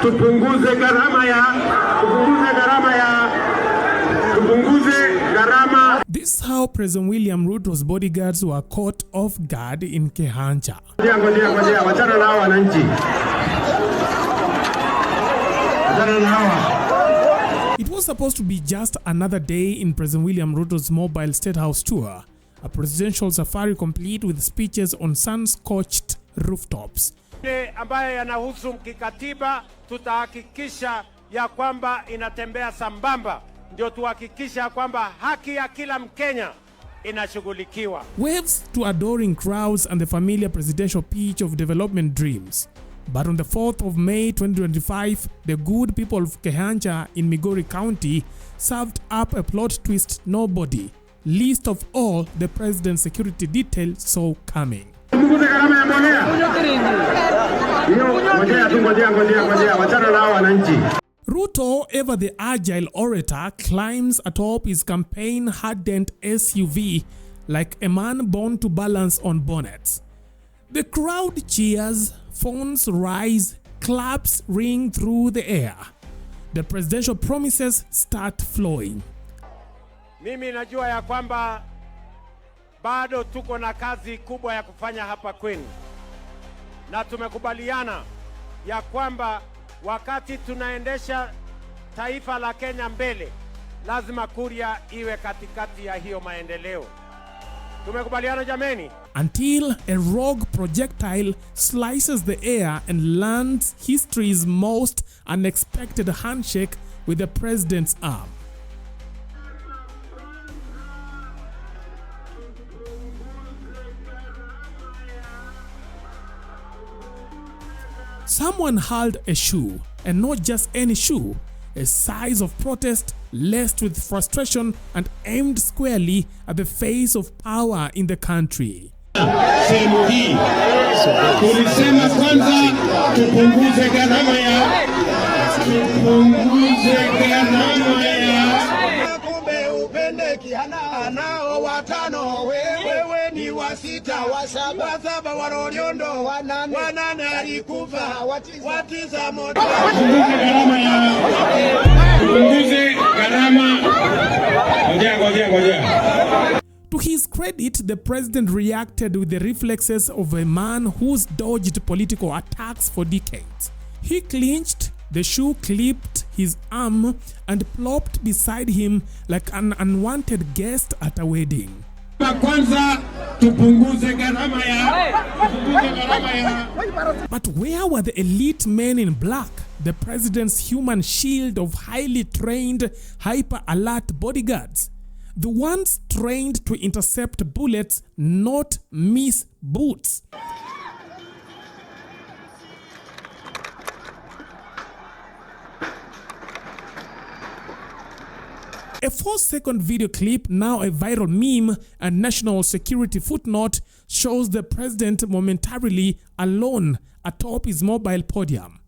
tupunguze gharama This is how President William Ruto's bodyguards were caught off guard in Kehancha. Wachana na wananchi. It was supposed to be just another day in President William Ruto's mobile state house tour, a presidential safari complete with speeches on sun-scorched rooftops. Ambayo yanahusu kikatiba tutahakikisha ya kwamba inatembea sambamba, ndio tuhakikisha kwamba haki ya kila Mkenya inashughulikiwa. Waves to adoring crowds and the familiar presidential pitch of development dreams. But on the 4th of May 2025, the good people of Kehancha in Migori County served up a plot twist nobody, least of all the president's security detail, saw coming. Ruto, ever the agile orator, climbs atop his campaign-hardened SUV like a man born to balance on bonnets. The crowd cheers, phones rise, claps ring through the air. The presidential promises start flowing. Mimi najua ya kwamba bado tuko na kazi kubwa ya kufanya hapa kwenu, na tumekubaliana ya kwamba wakati tunaendesha taifa la Kenya mbele, lazima Kuria iwe katikati ya hiyo maendeleo. Tumekubaliana jameni? Until a rogue projectile slices the air and lands history's most unexpected handshake with the president's arm. Someone hurled a shoe, and not just any shoe, a size of protest laced with frustration and aimed squarely at the face of power in the country. Sehemu hii tulisema kwanza tupunguze gharama ya kumbe upende Kehancha nao watano wewe ni wa sita wa saba waroriondo wanane alikufa watiza moto. Tupunguze gharama. Ngojea. To his credit, the president reacted with the reflexes of a man who's dodged political attacks for decades. He clinched, the shoe clipped his arm, and plopped beside him like an unwanted guest at a wedding. But where were the elite men in black, the president's human shield of highly trained, hyper-alert bodyguards? The ones trained to intercept bullets, not miss boots. A 4-second video clip, now a viral meme and national security footnote, shows the president momentarily alone atop his mobile podium.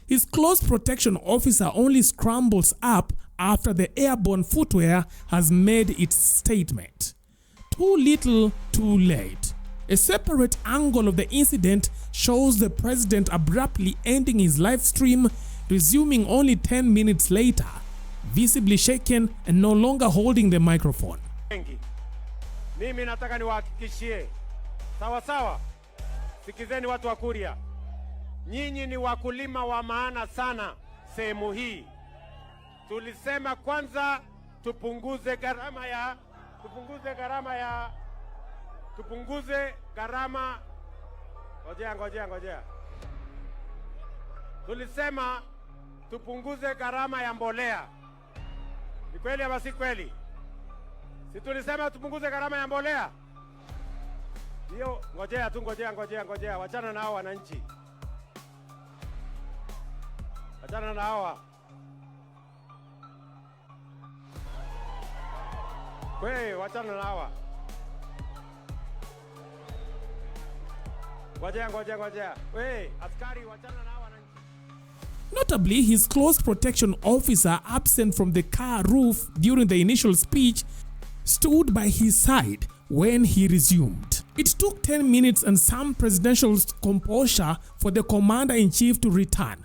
His close protection officer only scrambles up after the airborne footwear has made its statement. Too little, too late. A separate angle of the incident shows the president abruptly ending his live stream, resuming only 10 minutes later, visibly shaken and no longer holding the microphone. Mimi nataka niwahakikishie, sawa, sikizeni watu wa Kuria, nyinyi ni wakulima wa maana sana sehemu hii. Tulisema kwanza tupunguze gharama. Ngojea. Tulisema tupunguze gharama ya mbolea. Ni kweli ama si kweli? Si tulisema tupunguze gharama ya mbolea? Hiyo ngojea. Wachana na hao wananchi. Wachana na hawa. Wachana na hawa. Ngojea. Askari wachana na hawa wananchi. Notably, his close protection officer, absent from the car roof during the initial speech, stood by his side when he resumed. It took 10 minutes and some presidential composure for the commander-in-chief to return.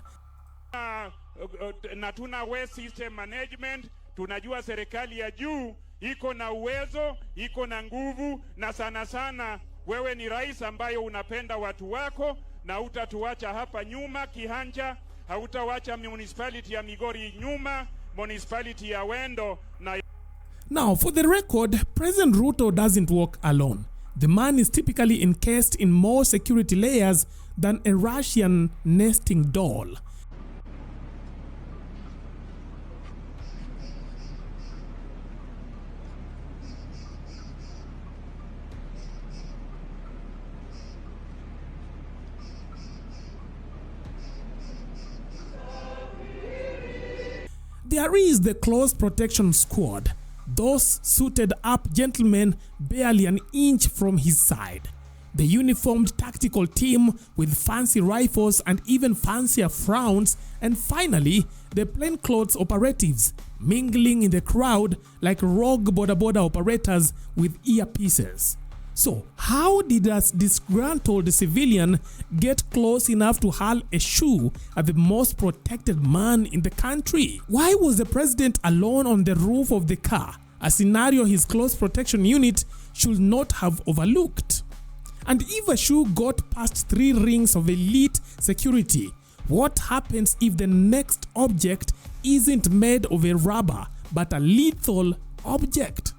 na tuna waste system management. Tunajua serikali ya juu iko na uwezo, iko na nguvu, na sana sana wewe ni rais ambayo unapenda watu wako na utatuacha hapa nyuma. Kehancha, hautawacha municipality ya Migori nyuma, municipality ya Wendo na... Now, for the record, President Ruto doesn't work alone. The man is typically encased in more security layers than a Russian nesting doll. There is the close protection squad, those suited up gentlemen barely an inch from his side. The uniformed tactical team with fancy rifles and even fancier frowns, and finally, the plainclothes operatives mingling in the crowd like rogue border operators with earpieces. So, how did a disgruntled civilian get close enough to hurl a shoe at the most protected man in the country? Why was the president alone on the roof of the car? A scenario his close protection unit should not have overlooked. And if a shoe got past 3 rings of elite security, what happens if the next object isn't made of a rubber but a lethal object?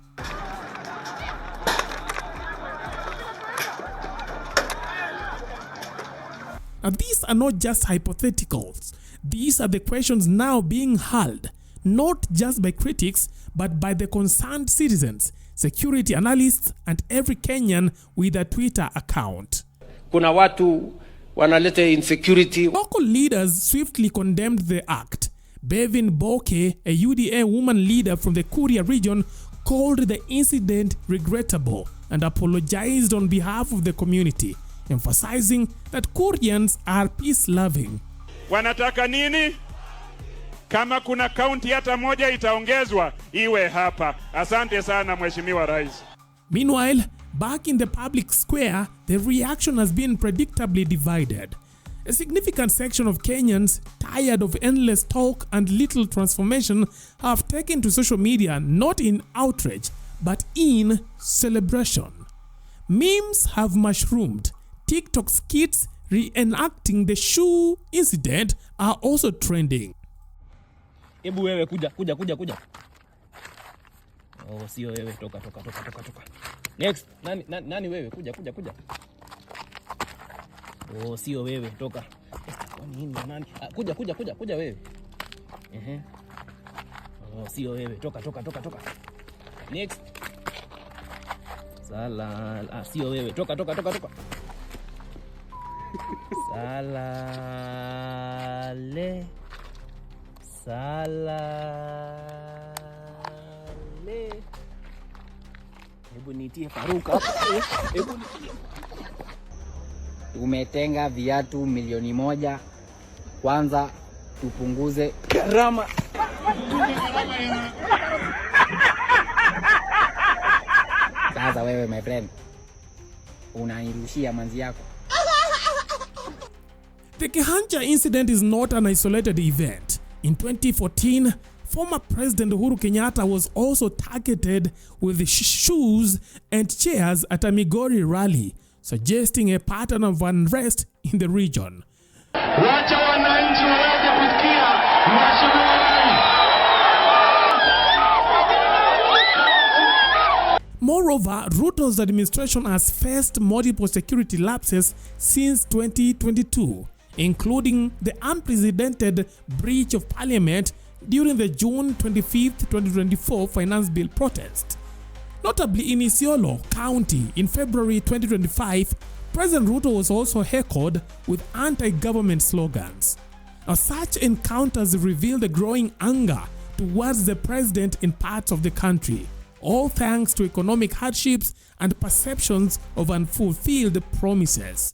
Now, these are not just hypotheticals. These are the questions now being hurled, not just by critics, but by the concerned citizens, security analysts, and every Kenyan with a Twitter account. Kuna watu wanaleta insecurity. Local leaders swiftly condemned the act. Bevin Boke, a UDA woman leader from the Kuria region, called the incident regrettable and apologized on behalf of the community, emphasizing that Kurians are peace-loving. Wanataka nini? Kama kuna kaunti hata moja itaongezwa, iwe hapa. Asante sana Mheshimiwa Rais. Meanwhile, back in the public square, the reaction has been predictably divided. A significant section of Kenyans, tired of endless talk and little transformation, have taken to social media not in outrage, but in celebration. Memes have mushroomed. TikTok skits reenacting the shoe incident are also trending. Ebu wewe kuja. Oh, sio wewe, toka. Next, nani wewe? Kuja. Oh, sio wewe, toka. Kwa nini nani? Kuja wewe. Oh, sio wewe, toka. Next. Sala, sio wewe, toka. Salale. Hebu nitie Faruka. Tumetenga viatu milioni 1. Kwanza tupunguze gharama. Sasa wewe my friend, unanirushia manzi yako. The Kehancha incident is not an isolated event. In 2014, former President Uhuru Kenyatta was also targeted with shoes and chairs at a Migori rally, suggesting a pattern of unrest in the region. Wacha wananchi waweze kusikia Mheshimiwa Rais. Moreover, Ruto's administration has faced multiple security lapses since 2022, including the unprecedented breach of parliament during the June 25, 2024 finance bill protest. Notably in Isiolo County in February 2025, President Ruto was also heckled with anti-government slogans. Now, such encounters reveal the growing anger towards the president in parts of the country, all thanks to economic hardships and perceptions of unfulfilled promises.